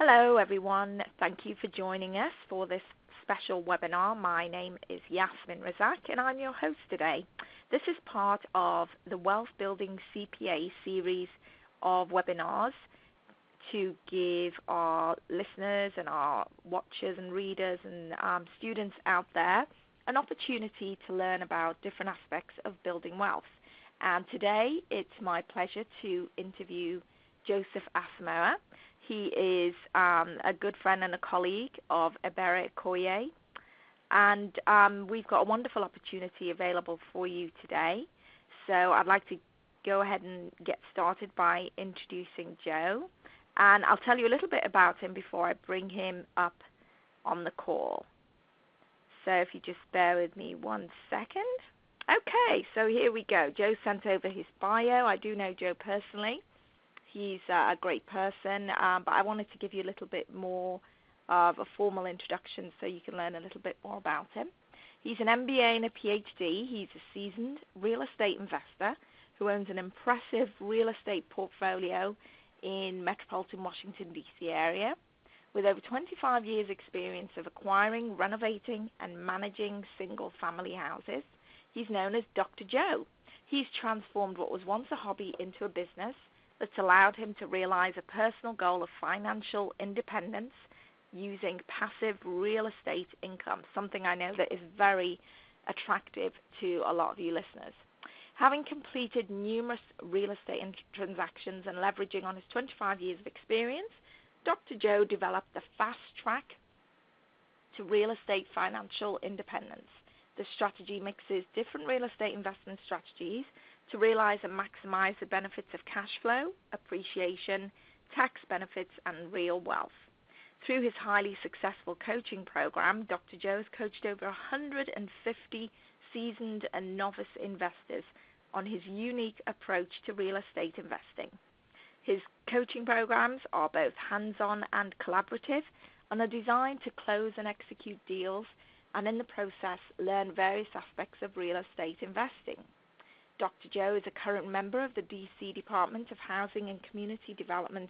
Hello, everyone. Thank you for joining us for this special webinar. My name is Yasmin Razak, and I'm your host today. This is part of the Wealth Building CPA series of webinars to give our listeners and our watchers and readers and students out there an opportunity to learn about different aspects of building wealth. And today, it's my pleasure to interview Joseph Asamoah. He is a good friend and a colleague of Ebere Koye, and we've got a wonderful opportunity available for you today. So I'd like to go ahead and get started by introducing Joe, and I'll tell you a little bit about him before I bring him up on the call. So if you just bear with me 1 second. Okay, so here we go. Joe sent over his bio. I do know Joe personally. He's a great person, but I wanted to give you a little bit more of a formal introduction so you can learn a little bit more about him. He's an MBA and a PhD. He's a seasoned real estate investor who owns an impressive real estate portfolio in metropolitan Washington, D.C. area with over 25 years' experience of acquiring, renovating, and managing single-family houses. He's known as Dr. Joe. He's transformed what was once a hobby into a business that's allowed him to realize a personal goal of financial independence using passive real estate income, something I know that is very attractive to a lot of you listeners. Having completed numerous real estate transactions and leveraging on his 25 years of experience, Dr. Joe developed a fast track to real estate financial independence. The strategy mixes different real estate investment strategies to realize and maximize the benefits of cash flow, appreciation, tax benefits, and real wealth. Through his highly successful coaching program, Dr. Joe has coached over 150 seasoned and novice investors on his unique approach to real estate investing. His coaching programs are both hands-on and collaborative and are designed to close and execute deals and in the process learn various aspects of real estate investing. Dr. Joe is a current member of the D.C. Department of Housing and Community Development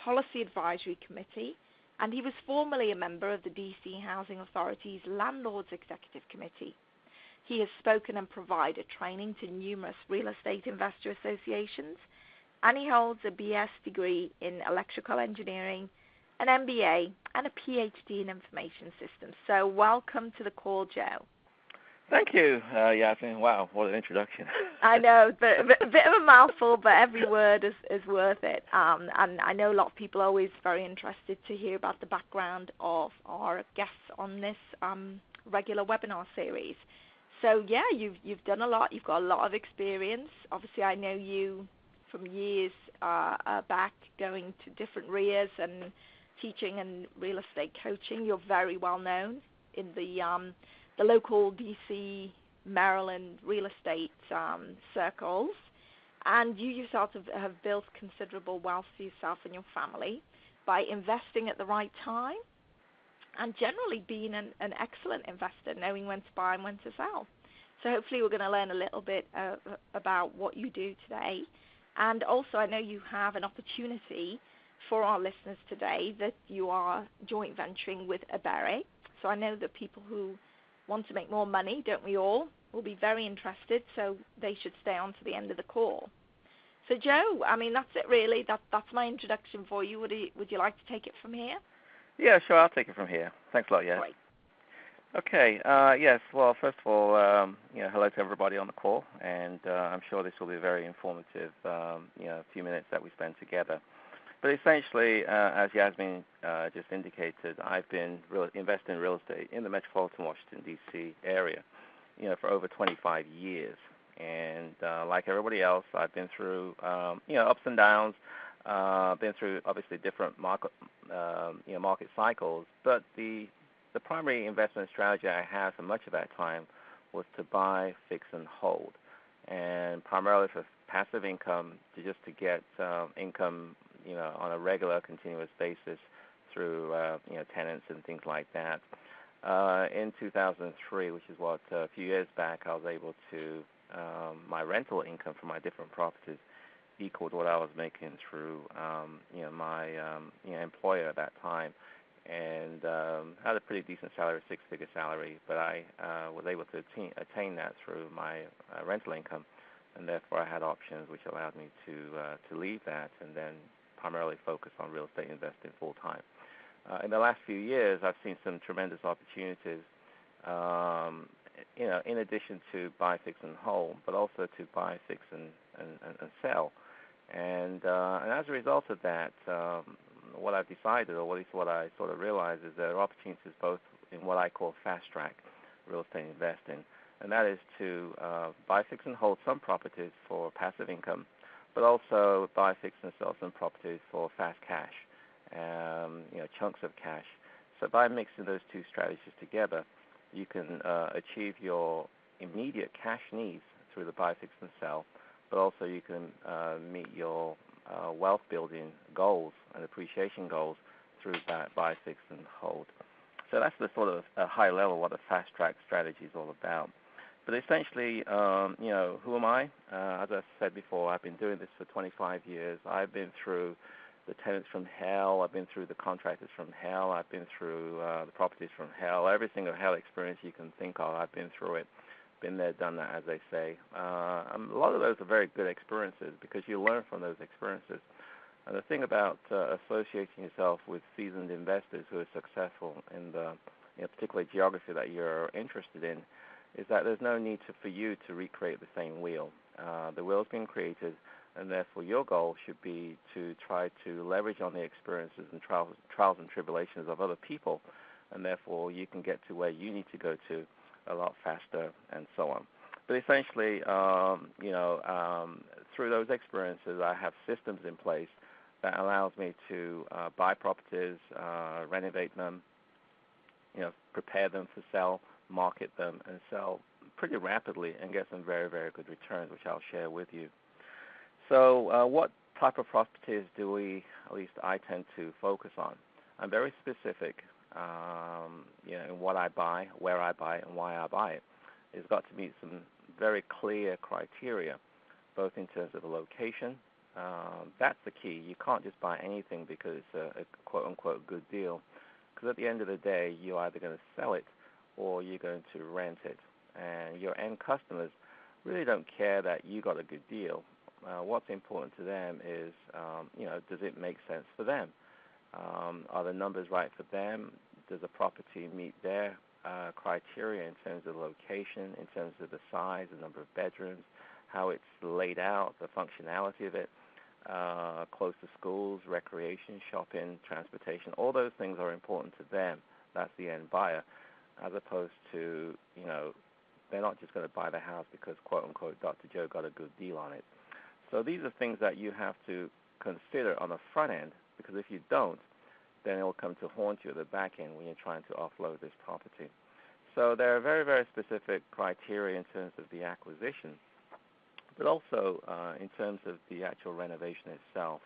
Policy Advisory Committee, and he was formerly a member of the D.C. Housing Authority's Landlords Executive Committee. He has spoken and provided training to numerous real estate investor associations, and he holds a BS degree in electrical engineering, an MBA, and a PhD in information systems. So welcome to the call, Joe. Thank you, Yasmin. Wow, what an introduction. I know, but a bit of a mouthful, but every word is worth it. And I know a lot of people are always very interested to hear about the background of our guests on this regular webinar series. So, yeah, you've done a lot. You've got a lot of experience. Obviously, I know you from years back going to different REIAs and teaching and real estate coaching. You're very well known in the local D.C., Maryland real estate circles, and you yourself have built considerable wealth for yourself and your family by investing at the right time and generally being an excellent investor, knowing when to buy and when to sell. So hopefully we're going to learn a little bit about what you do today. And also I know you have an opportunity for our listeners today that you are joint venturing with Ebere. So I know that people who want to make more money, don't we all, will be very interested, so they should stay on to the end of the call. So, Joe, I mean, that's it really. That's my introduction for you. Would you like to take it from here? Yeah, sure, I'll take it from here. Thanks a lot, yes. Great. Okay, yes, well, first of all, hello to everybody on the call, and I'm sure this will be a very informative, few minutes that we spend together. But essentially, as Yasmin just indicated, I've been investing in real estate in the metropolitan Washington, D.C. area, for over 25 years. And like everybody else, I've been through, ups and downs, been through, obviously, different market cycles. But the primary investment strategy I had for much of that time was to buy, fix, and hold, and primarily for passive income to get income on a regular, continuous basis through, tenants and things like that. In 2003, which is a few years back, I was able to, my rental income from my different properties equaled what I was making through my employer at that time, and had a pretty decent salary, six-figure salary. But I was able to attain that through my rental income, and therefore I had options which allowed me to leave that and then primarily focus on real estate investing full time. In the last few years, I've seen some tremendous opportunities. In addition to buy, fix, and hold, but also to buy, fix, and sell. And as a result of that, what I've decided, or at least what I sort of realized, is there are opportunities both in what I call fast-track real estate investing, and that is to buy, fix, and hold some properties for passive income, but also buy, fix, and sell some properties for fast cash, chunks of cash. So by mixing those two strategies together, you can achieve your immediate cash needs through the buy, fix, and sell, but also you can meet your wealth building goals and appreciation goals through that buy, fix, and hold. So that's the sort of high level what the fast track strategy is all about. But essentially, who am I? As I said before, I've been doing this for 25 years. I've been through the tenants from hell. I've been through the contractors from hell. I've been through the properties from hell. Every single hell experience you can think of, I've been through it. Been there, done that, as they say. A lot of those are very good experiences because you learn from those experiences. And the thing about associating yourself with seasoned investors who are successful in the particular geography that you're interested in is that there's no need for you to recreate the same wheel. The wheel's been created, and therefore your goal should be to try to leverage on the experiences and trials and tribulations of other people, and therefore you can get to where you need to go to a lot faster and so on. But essentially, through those experiences, I have systems in place that allows me to buy properties, renovate them, prepare them for sale, market them, and sell pretty rapidly and get some very, very good returns, which I'll share with you. So what type of properties do we, at least I tend to focus on? I'm very specific in what I buy, where I buy, and why I buy it. It's got to meet some very clear criteria, both in terms of the location. That's the key. You can't just buy anything because it's a quote-unquote good deal, because at the end of the day, you're either going to sell it or you're going to rent it. And your end customers really don't care that you got a good deal. What's important to them is, does it make sense for them? Are the numbers right for them? Does the property meet their criteria in terms of location, in terms of the size, the number of bedrooms, how it's laid out, the functionality of it, close to schools, recreation, shopping, transportation? All those things are important to them. That's the end buyer, as opposed to, they're not just going to buy the house because, quote-unquote, Dr. Joe got a good deal on it. So these are things that you have to consider on the front end, because if you don't, then it will come to haunt you at the back end when you're trying to offload this property. So there are very, very specific criteria in terms of the acquisition, but also in terms of the actual renovation itself.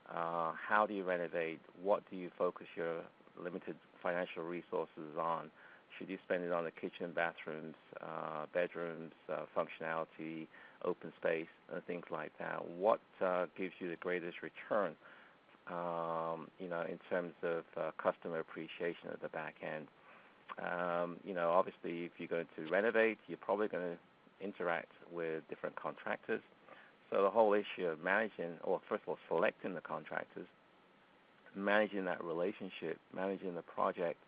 How do you renovate? What do you focus your limited financial resources on? Should you spend it on the kitchen, bathrooms, bedrooms, functionality, open space, and things like that? What gives you the greatest return, in terms of customer appreciation at the back end? Obviously, if you're going to renovate, you're probably going to interact with different contractors. So the whole issue of managing, or first of all, selecting the contractors, managing that relationship, managing the project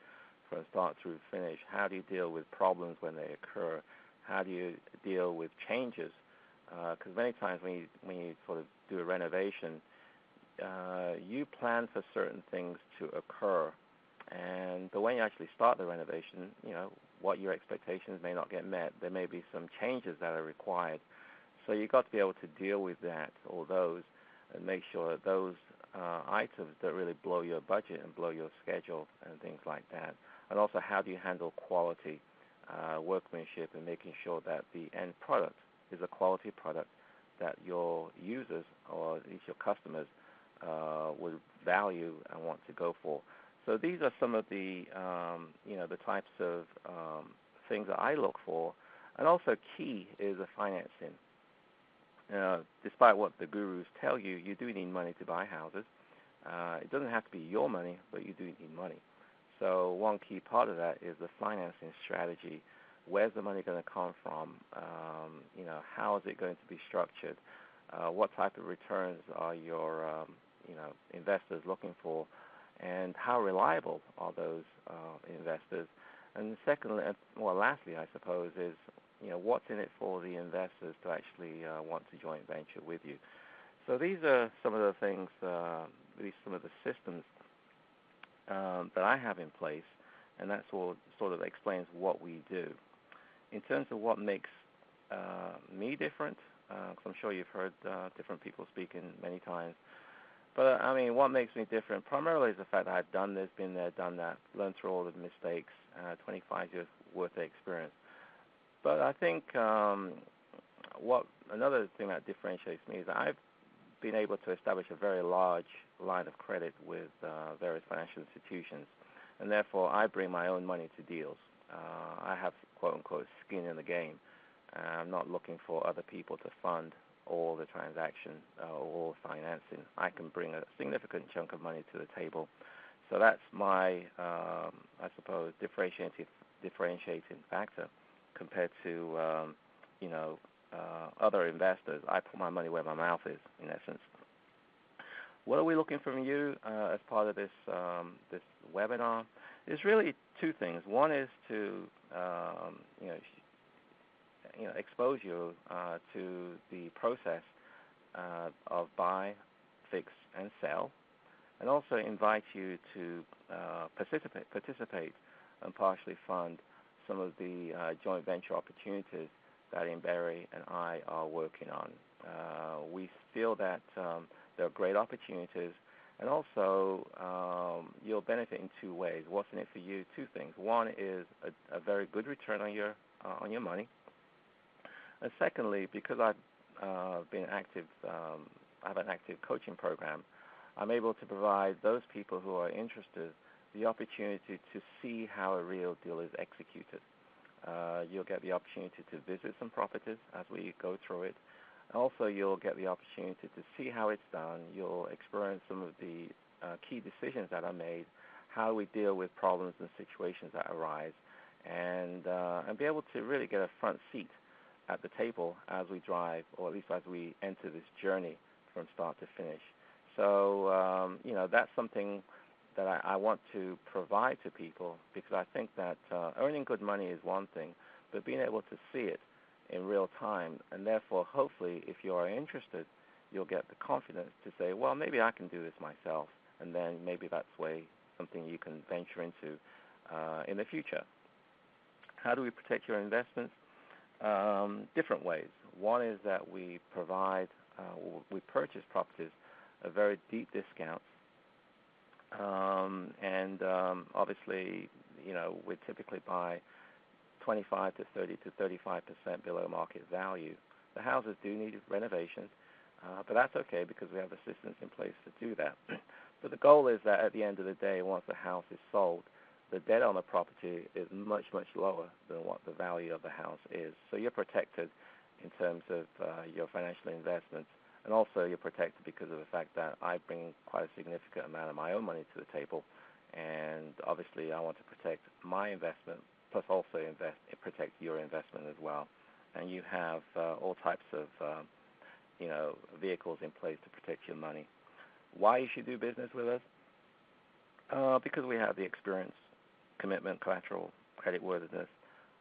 from start through finish. How do you deal with problems when they occur? How do you deal with changes? Because many times when you sort of do a renovation, you plan for certain things to occur, but when you actually start the renovation, what your expectations may not get met. There may be some changes that are required. So you've got to be able to deal with that, all those, and make sure that those items don't really blow your budget and blow your schedule and things like that. And also, how do you handle quality, workmanship, and making sure that the end product is a quality product that your users, or at least your customers, would value and want to go for. So these are some of the, the types of things that I look for. And also key is the financing. despite what the gurus tell you, you do need money to buy houses. It doesn't have to be your money, but you do need money. So one key part of that is the financing strategy. Where's the money going to come from? How is it going to be structured? What type of returns are your investors looking for? And how reliable are those investors? And secondly, lastly, I suppose, is what's in it for the investors to actually want to joint venture with you. So these are some of the things, some of the systems that I have in place, and that sort of explains what we do. In terms of what makes me different, because I'm sure you've heard different people speaking many times, but what makes me different primarily is the fact that I've done this, been there, done that, learned through all the mistakes, 25 years worth of experience. But I think another thing that differentiates me is that I've been able to establish a very large line of credit with various financial institutions, and therefore I bring my own money to deals. I have, quote-unquote, skin in the game. I'm not looking for other people to fund all the transaction or all the financing. I can bring a significant chunk of money to the table. So that's my, I suppose, differentiating factor compared to, other investors. I put my money where my mouth is, in essence. What are we looking from you as part of this this webinar? There's really two things. One is to expose you to the process of buy, fix, and sell, and also invite you to participate and partially fund some of the joint venture opportunities that Barry and I are working on. We feel that there are great opportunities, and also you'll benefit in two ways. What's in it for you? Two things. One is a very good return on your money, and secondly, because I've been active, I have an active coaching program. I'm able to provide those people who are interested the opportunity to see how a real deal is executed. You'll get the opportunity to visit some properties as we go through it. Also, you'll get the opportunity to see how it's done. You'll experience some of the key decisions that are made, how we deal with problems and situations that arise, and be able to really get a front seat at the table as we drive, or at least as we enter this journey from start to finish. So, that's something that I want to provide to people, because I think that earning good money is one thing, but being able to see it in real time, and therefore, hopefully, if you are interested, you'll get the confidence to say, well, maybe I can do this myself, and then maybe that's something you can venture into in the future. How do we protect your investments? Different ways. One is that we we purchase properties at very deep discounts, and obviously, we typically buy 25 to 30 to 35% below market value. The houses do need renovations, but that's okay because we have assistance in place to do that. But the goal is that at the end of the day, once the house is sold, the debt on the property is much, much lower than what the value of the house is. So you're protected in terms of your financial investments, and also you're protected because of the fact that I bring quite a significant amount of my own money to the table, and obviously I want to protect my investment, plus also protect your investment as well. And you have all types of vehicles in place to protect your money. Why you should do business with us? Because we have the experience, commitment, collateral, creditworthiness,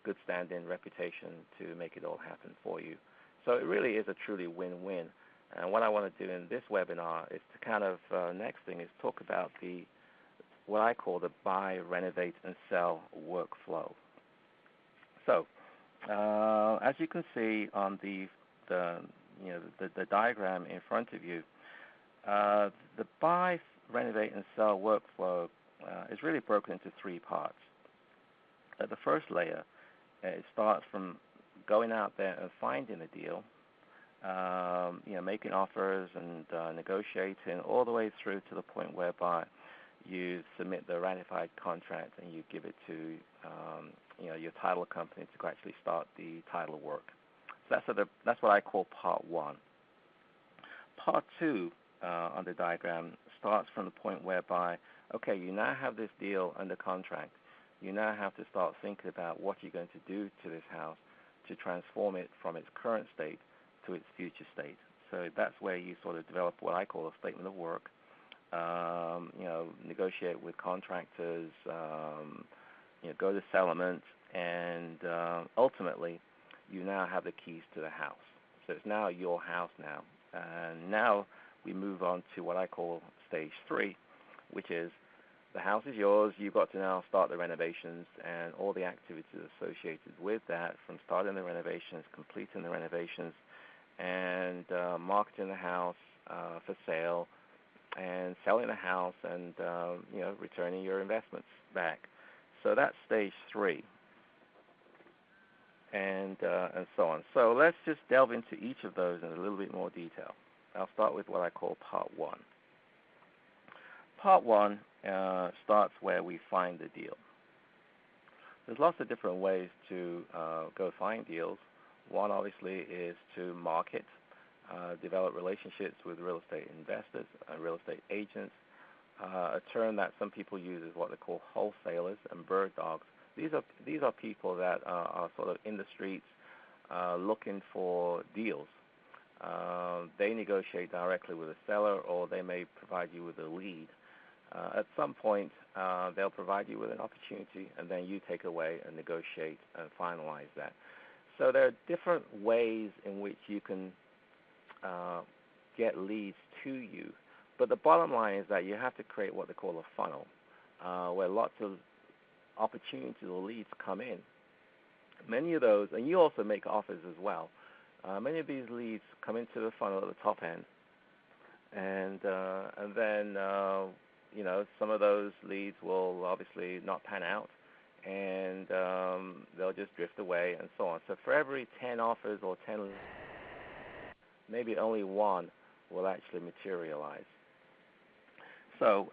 good standing, reputation to make it all happen for you. So it really is a truly win-win. And what I want to do in this webinar is to kind of, next thing is talk about what I call the buy, renovate, and sell workflow. So, as you can see on the diagram in front of you, the buy, renovate, and sell workflow is really broken into three parts. At the first layer, it starts from going out there and finding a deal, making offers and negotiating all the way through to the point whereby you submit the ratified contract and you give it to your title company to actually start the title work. So that's what I call part one. part 2 on the diagram starts from the point whereby, okay, you now have this deal under contract. You now have to start thinking about what you're going to do to this house to transform it from its current state to its future state. So that's where you sort of develop what I call a statement of work. Negotiate with contractors, go to settlement, and ultimately you now have the keys to the house. So it's now your house now. And now we move on to what I call stage 3, which is the house is yours. You've got to now start the renovations and all the activities associated with that, from starting the renovations, completing the renovations, and marketing the house for sale, and selling the house, and returning your investments back. So that's stage 3, and so on. So let's just delve into each of those in a little bit more detail. I'll start with what I call part 1. Part 1 starts where we find the deal. There's lots of different ways to go find deals. One, obviously, is to market, develop relationships with real estate investors and real estate agents. A term that some people use is what they call wholesalers and bird dogs. These are people that are sort of in the streets looking for deals. They negotiate directly with a seller, or they may provide you with a lead. At some point, they'll provide you with an opportunity, and then you take away and negotiate and finalize that. So there are different ways in which you can get leads to you. But the bottom line is that you have to create what they call a funnel, where lots of opportunities or leads come in. Many of those, and you also make offers as well, many of these leads come into the funnel at the top end, and then some of those leads will obviously not pan out, and they'll just drift away and so on. So for every 10 offers or 10 leads, maybe only one will actually materialize. So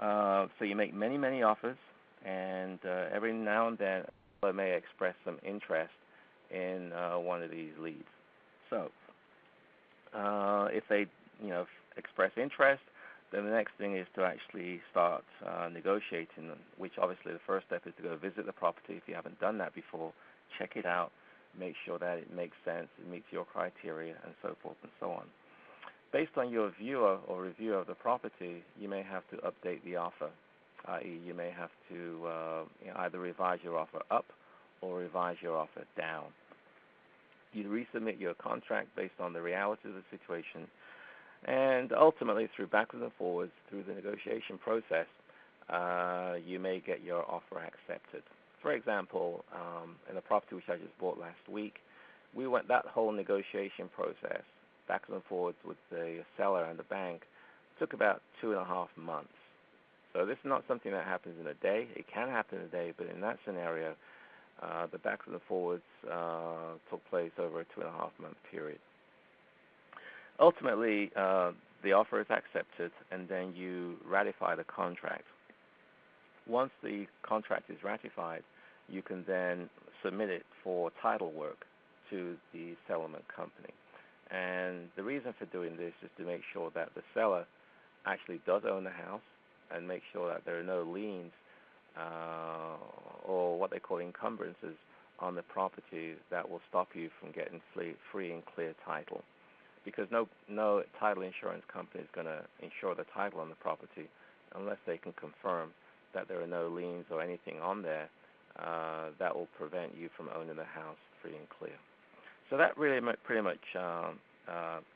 you make many offers, and every now and then they may express some interest in one of these leads. So if they express interest, then the next thing is to actually start negotiating, which obviously the first step is to go visit the property. If you haven't done that before, check it out, make sure that it makes sense, it meets your criteria, and so forth and so on. Based on your view or review of the property, you may have to update the offer, i.e. you may have to either revise your offer up or revise your offer down. You resubmit your contract based on the reality of the situation, and ultimately, through backwards and forwards, through the negotiation process, you may get your offer accepted. For example, in a property which I just bought last week, we went that whole negotiation process, backwards and forwards with the seller and the bank, took about 2.5 months. So this is not something that happens in a day. It can happen in a day, but in that scenario, the backwards and forwards took place over a 2.5-month period. Ultimately, the offer is accepted, and then you ratify the contract. Once the contract is ratified, you can then submit it for title work to the settlement company. And the reason for doing this is to make sure that the seller actually does own the house, and make sure that there are no liens or what they call encumbrances on the property that will stop you from getting free and clear title. Because no title insurance company is going to insure the title on the property unless they can confirm that there are no liens or anything on there that will prevent you from owning the house free and clear. So that really pretty much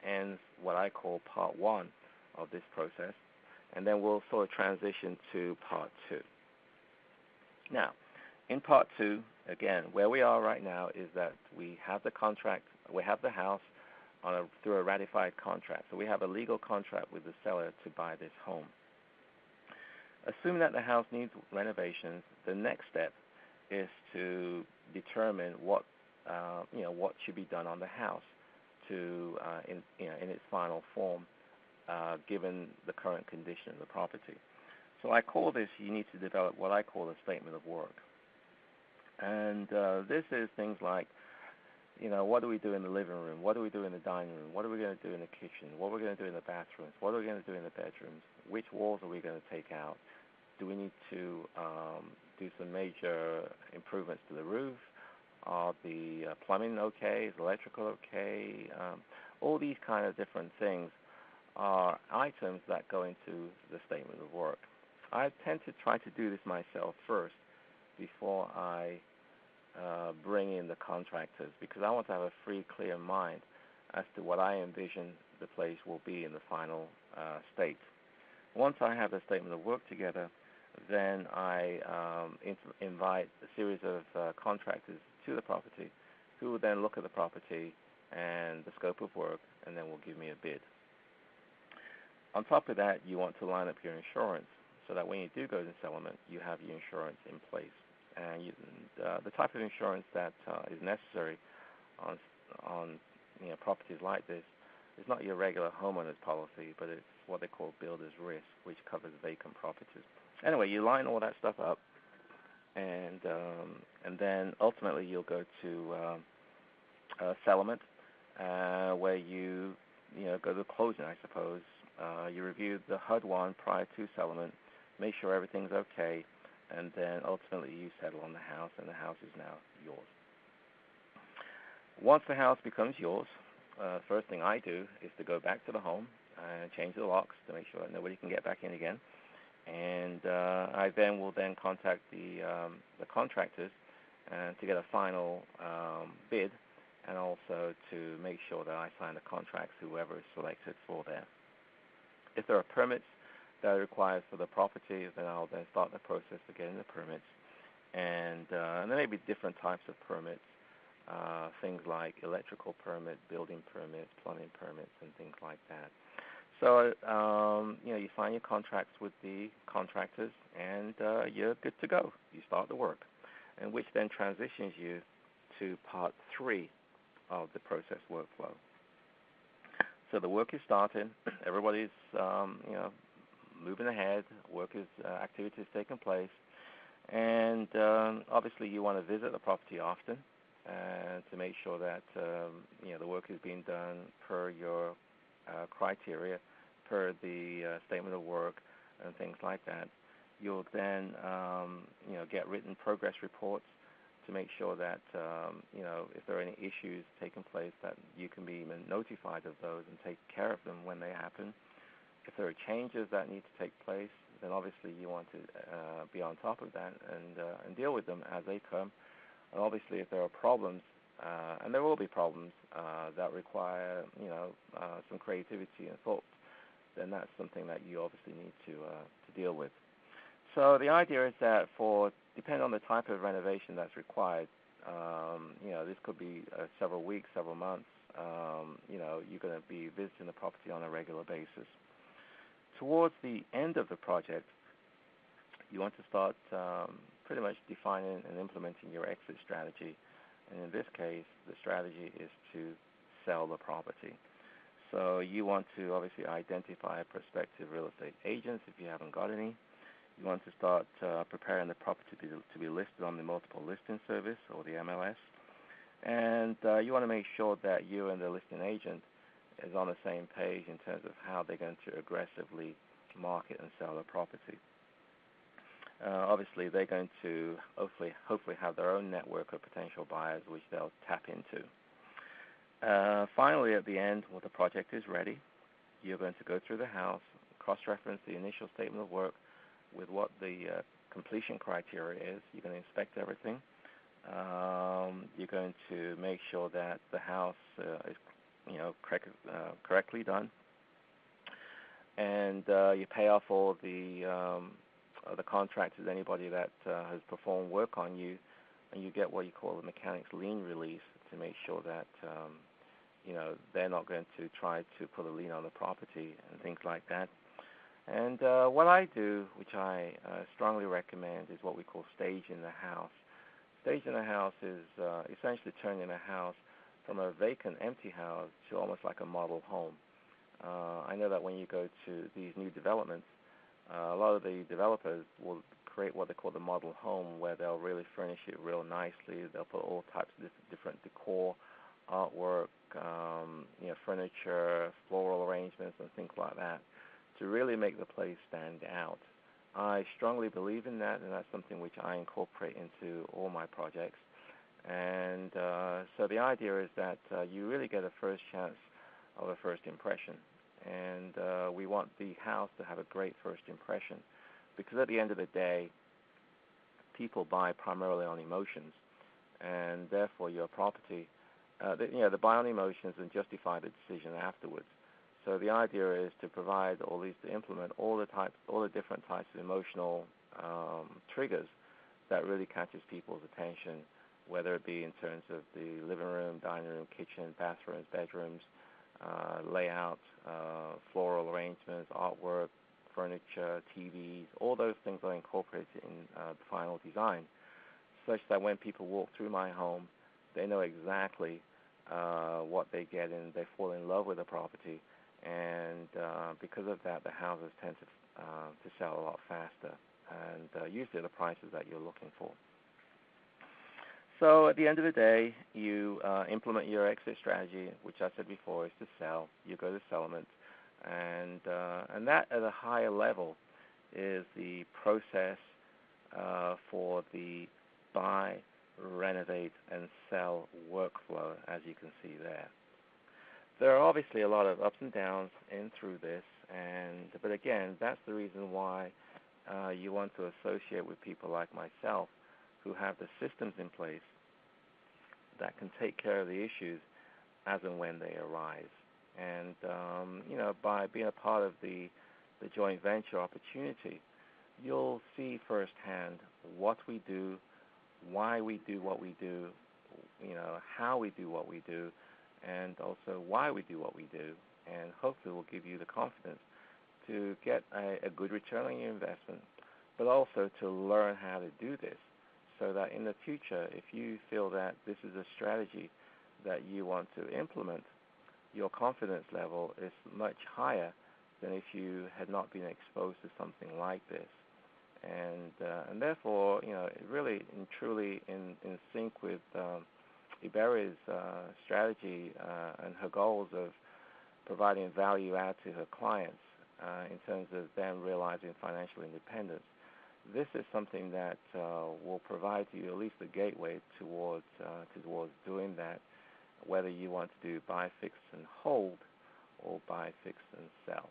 ends what I call part 1 of this process, and then we'll sort of transition to part 2. Now, in part 2, again, where we are right now is that we have the contract, we have the house through a ratified contract. So we have a legal contract with the seller to buy this home. Assuming that the house needs renovations, the next step is to determine what should be done on the house in its final form, given the current condition of the property. So I call this, you need to develop what I call a statement of work. And this is things like, what do we do in the living room? What do we do in the dining room? What are we going to do in the kitchen? What are we going to do in the bathrooms? What are we going to do in the bedrooms? Which walls are we going to take out? Do we need to do some major improvements to the roof? Are the plumbing okay? Is electrical okay? All these kind of different things are items that go into the statement of work. I tend to try to do this myself first before I bring in the contractors, because I want to have a free, clear mind as to what I envision the place will be in the final state. Once I have the statement of work together, then I invite a series of contractors to the property who will then look at the property and the scope of work, and then will give me a bid. On top of that, you want to line up your insurance so that when you do go to settlement, you have your insurance in place. And the type of insurance that is necessary on properties like this is not your regular homeowner's policy, but it's what they call builder's risk, which covers vacant properties. Anyway, you line all that stuff up, and then ultimately you'll go to settlement, where you go to closing, I suppose. You review the HUD-1 prior to settlement, make sure everything's okay, and then ultimately you settle on the house, and the house is now yours. Once the house becomes yours, first thing I do is to go back to the home and change the locks to make sure that nobody can get back in again. And I will then contact the contractors to get a final bid, and also to make sure that I sign the contracts, whoever is selected for there. If there are permits that are required for the property, then I'll then start the process of getting the permits. And there may be different types of permits, things like electrical permit, building permits, plumbing permits, and things like that. So, you sign your contracts with the contractors, and you're good to go. You start the work, and which then transitions you to part 3 of the process workflow. So the work is starting. Everybody's, moving ahead. Work is activities taking place, and obviously you want to visit the property often to make sure that the work is being done per your criteria, per the statement of work and things like that. You'll then get written progress reports to make sure that if there are any issues taking place, that you can be notified of those and take care of them when they happen. If there are changes that need to take place, then obviously you want to be on top of that and deal with them as they come. And obviously, if there are problems, and there will be problems that require some creativity and thought, then that's something that you obviously need to deal with. So the idea is that depending on the type of renovation that's required, this could be several weeks, several months. You're going to be visiting the property on a regular basis. Towards the end of the project, you want to start pretty much defining and implementing your exit strategy. And in this case, the strategy is to sell the property. So you want to obviously identify prospective real estate agents if you haven't got any. You want to start preparing the property to be listed on the multiple listing service, or the MLS. And you want to make sure that you and the listing agent is on the same page in terms of how they're going to aggressively market and sell the property. Obviously, they're going to hopefully have their own network of potential buyers, which they'll tap into. Finally, at the end, when the project is ready, you're going to go through the house, cross-reference the initial statement of work with what the completion criteria is. You're going to inspect everything. You're going to make sure that the house is correctly done, and you pay off all the contractors, anybody that has performed work on you, and you get what you call the mechanic's lien release to make sure that they're not going to try to put a lien on the property and things like that. And what I do, which I strongly recommend, is what we call staging the house. Staging the house is essentially turning a house from a vacant, empty house to almost like a model home. I know that when you go to these new developments, a lot of the developers will create what they call the model home, where they'll really furnish it real nicely. They'll put all types of different decor artwork, furniture, floral arrangements, and things like that to really make the place stand out. I strongly believe in that, and that's something which I incorporate into all my projects. And so the idea is that you really get a first chance of a first impression. And we want the house to have a great first impression, because at the end of the day, people buy primarily on emotions, and therefore your property, they buy on emotions and justify the decision afterwards. So the idea is to provide, or at least to implement all the different types of emotional triggers that really catches people's attention, whether it be in terms of the living room, dining room, kitchen, bathrooms, bedrooms, layout, floral arrangements, artwork, furniture, TVs. All those things are incorporated in the final design, such that when people walk through my home, they know exactly what they get and they fall in love with the property. And because of that, the houses tend to sell a lot faster, and usually the prices that you're looking for. So at the end of the day, you implement your exit strategy, which I said before is to sell. You go to settlement, and that at a higher level is the process for the buy, renovate, and sell workflow, as you can see there. There are obviously a lot of ups and downs in through this, but again, that's the reason why you want to associate with people like myself who have the systems in place that can take care of the issues as and when they arise. And, by being a part of the joint venture opportunity, you'll see firsthand what we do, why we do what we do, how we do what we do, and also why we do what we do, and hopefully will give you the confidence to get a good return on your investment, but also to learn how to do this, so that in the future, if you feel that this is a strategy that you want to implement, your confidence level is much higher than if you had not been exposed to something like this. And therefore, really and truly in sync with Iberi's strategy and her goals of providing value add to her clients in terms of them realizing financial independence. This is something that will provide you at least a gateway towards doing that, whether you want to do buy, fix, and hold, or buy, fix, and sell.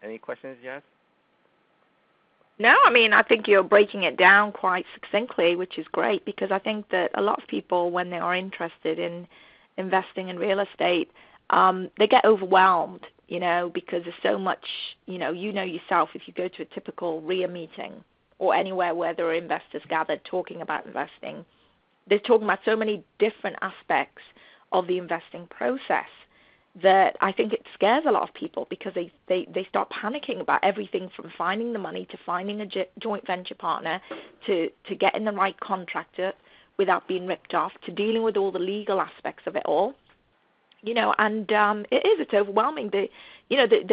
Any questions, Jess? No, I think you're breaking it down quite succinctly, which is great, because I think that a lot of people, when they are interested in investing in real estate, they get overwhelmed, because there's so much, yourself, if you go to a typical RIA meeting or anywhere where there are investors gathered talking about investing, they're talking about so many different aspects of the investing process that I think it scares a lot of people, because they start panicking about everything from finding the money to finding a joint venture partner to getting the right contractor without being ripped off, to dealing with all the legal aspects of it all. And it's overwhelming. They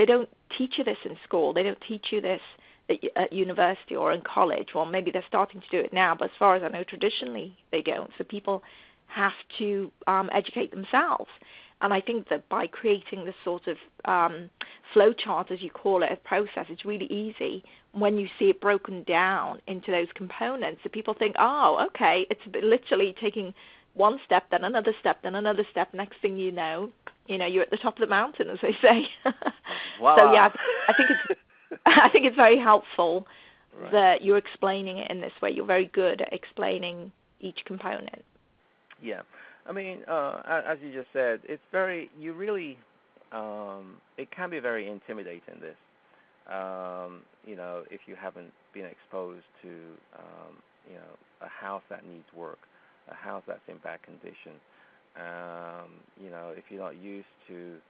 don't teach you this in school. They don't teach you this at university or in college. Well, maybe they're starting to do it now, but as far as I know, traditionally they don't. So people have to educate themselves. And I think that by creating this sort of flow chart, as you call it, a process, it's really easy when you see it broken down into those components. So people think, oh, okay, it's literally taking one step, then another step, then another step. Next thing you know, you're at the top of the mountain, as they say. So yeah, I think it's very helpful that you're explaining it in this way. You're very good at explaining each component. Yeah. As you just said, it's very, it can be very intimidating, this, if you haven't been exposed to, a house that needs work, a house that's in bad condition, if you're not used to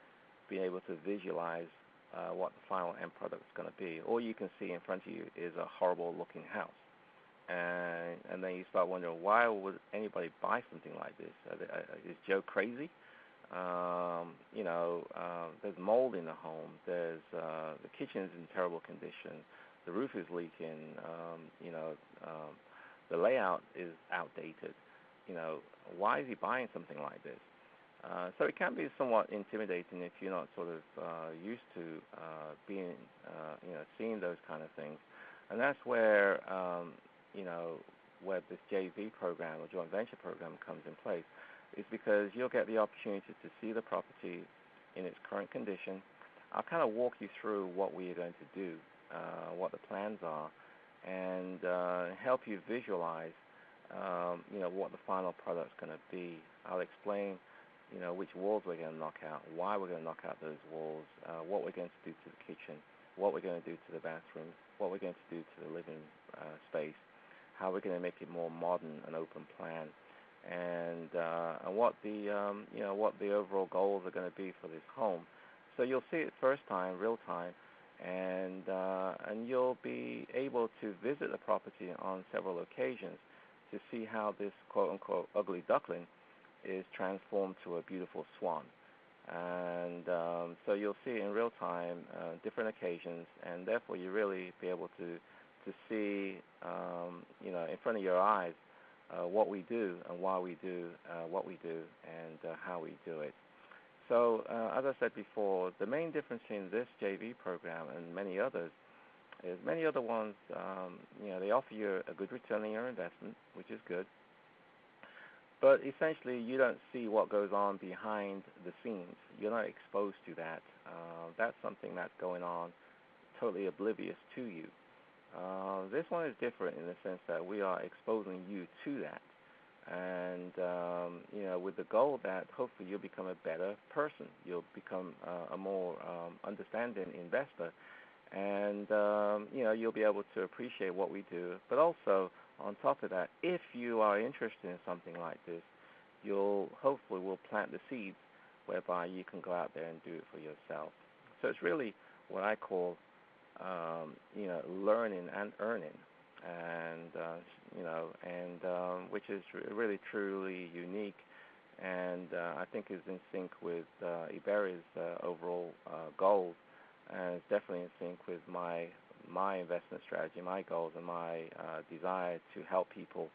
being able to visualize what the final end product is going to be. All you can see in front of you is a horrible-looking house. And then you start wondering, why would anybody buy something like this? Is Joe crazy? There's mold in the home. There's the kitchen is in terrible condition. The roof is leaking. The layout is outdated. why is he buying something like this? So it can be somewhat intimidating if you're not sort of used to being, seeing those kind of things. And that's where, where this JV program or joint venture program comes in place, is because you'll get the opportunity to see the property in its current condition. I'll kind of walk you through what we are going to do, what the plans are, and help you visualize, what the final product's going to be. I'll explain, which walls we're going to knock out, why we're going to knock out those walls, what we're going to do to the kitchen, what we're going to do to the bathrooms, what we're going to do to the living space, how we're going to make it more modern and open plan, and what the what the overall goals are going to be for this home. So you'll see it first time, real time, and you'll be able to visit the property on several occasions to see how this quote-unquote ugly duckling is transformed to a beautiful swan. And so you'll see it in real time, different occasions, and therefore you really be able to see, in front of your eyes what we do and why we do what we do and how we do it. So as I said before, the main difference in this JV program and many others is many other ones, they offer you a good return on your investment, which is good. But essentially, you don't see what goes on behind the scenes. You're not exposed to that. That's something that's going on totally oblivious to you. This one is different in the sense that we are exposing you to that. And, with the goal that hopefully you'll become a better person. You'll become a more understanding investor. And, you'll be able to appreciate what we do. But also, on top of that, if you are interested in something like this, you'll hopefully will plant the seeds whereby you can go out there and do it for yourself. So it's really what I call, learning and earning, and which is really truly unique, and I think is in sync with Ibere's overall goals, and it's definitely in sync with my investment strategy, my goals, and my desire to help people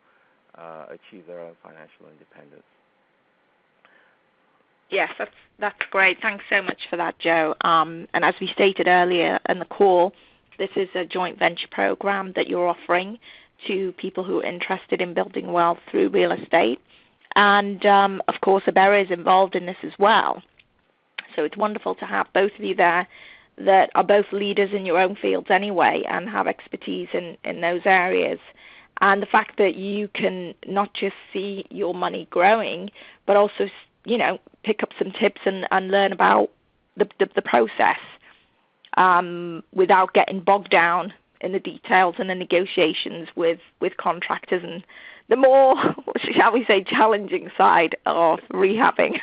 achieve their own financial independence. Yes, that's great. Thanks so much for that, Joe. And as we stated earlier in the call, this is a joint venture program that you're offering to people who are interested in building wealth through real estate. And, of course, Ibere is involved in this as well. So it's wonderful to have both of you there that are both leaders in your own fields anyway and have expertise in those areas. And the fact that you can not just see your money growing, but also, pick up some tips and learn about the process without getting bogged down in the details and the negotiations with contractors and the more, shall we say, challenging side of rehabbing.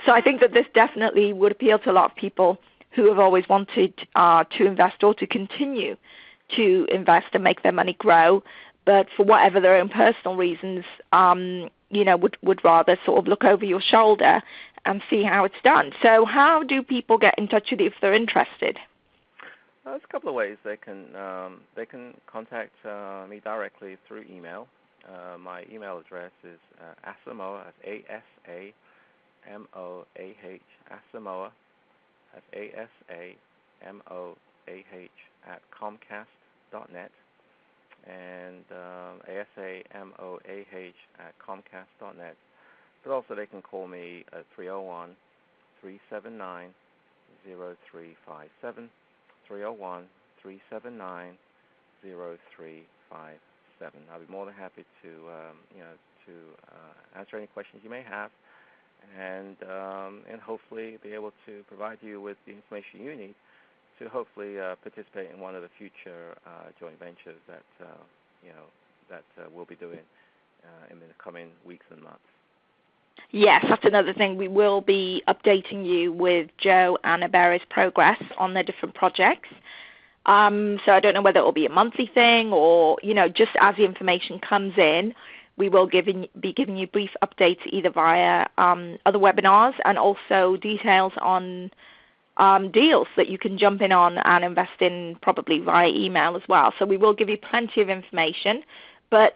So I think that this definitely would appeal to a lot of people who have always wanted to invest or to continue to invest and make their money grow, but for whatever their own personal reasons, would rather sort of look over your shoulder and see how it's done. So how do people get in touch with you if they're interested? There's a couple of ways. They can contact me directly through email. My email address is Asamoah, that's A-S-A-M-O-A-H, Asamoah, that's A-S-A-M-O-A-H @comcast.net, and ASAMOAH @comcast.net. But also they can call me at 301-379-0357, 301-379-0357. I'll be more than happy to answer any questions you may have, and hopefully be able to provide you with the information you need to hopefully participate in one of the future joint ventures that we'll be doing in the coming weeks and months. Yes, that's another thing. We will be updating you with Joe and Ibere's progress on their different projects. So I don't know whether it will be a monthly thing or, just as the information comes in, we will be giving you brief updates either via other webinars and also details on deals that you can jump in on and invest in probably via email as well. So we will give you plenty of information, But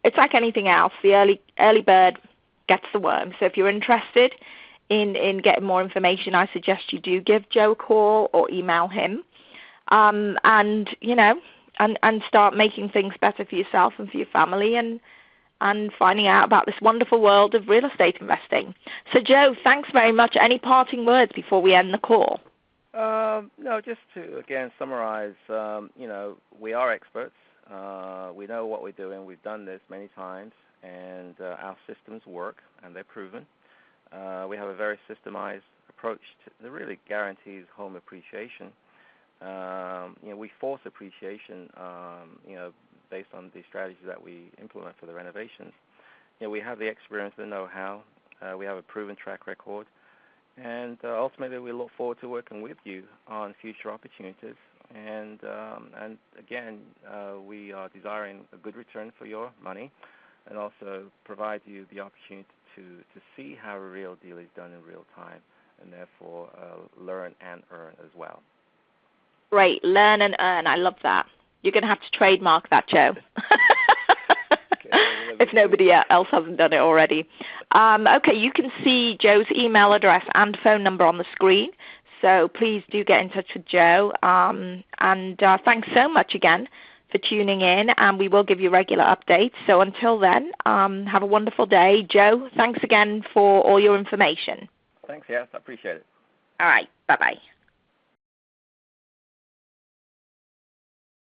it's like anything else. The early bird gets the worm. So if you're interested in getting more information, I suggest you do give Joe a call or email him, and start making things better for yourself and for your family, and finding out about this wonderful world of real estate investing. So Joe, thanks very much. Any parting words before we end the call? No, just to, again, summarize, we are experts. We know what we're doing. We've done this many times, and our systems work, and they're proven. We have a very systemized approach that really guarantees home appreciation. We force appreciation, based on the strategies that we implement for the renovations. We have the experience, the know-how. We have a proven track record. And ultimately, we look forward to working with you on future opportunities. And again, we are desiring a good return for your money, and also provide you the opportunity to see how a real deal is done in real time, and therefore learn and earn as well. Great, learn and earn. I love that. You're going to have to trademark that, Joe. If nobody else hasn't done it already. Okay, you can see Joe's email address and phone number on the screen, so please do get in touch with Joe. And thanks so much again for tuning in, and we will give you regular updates. So until then, have a wonderful day. Joe, thanks again for all your information. Thanks, yes, I appreciate it. All right, bye-bye.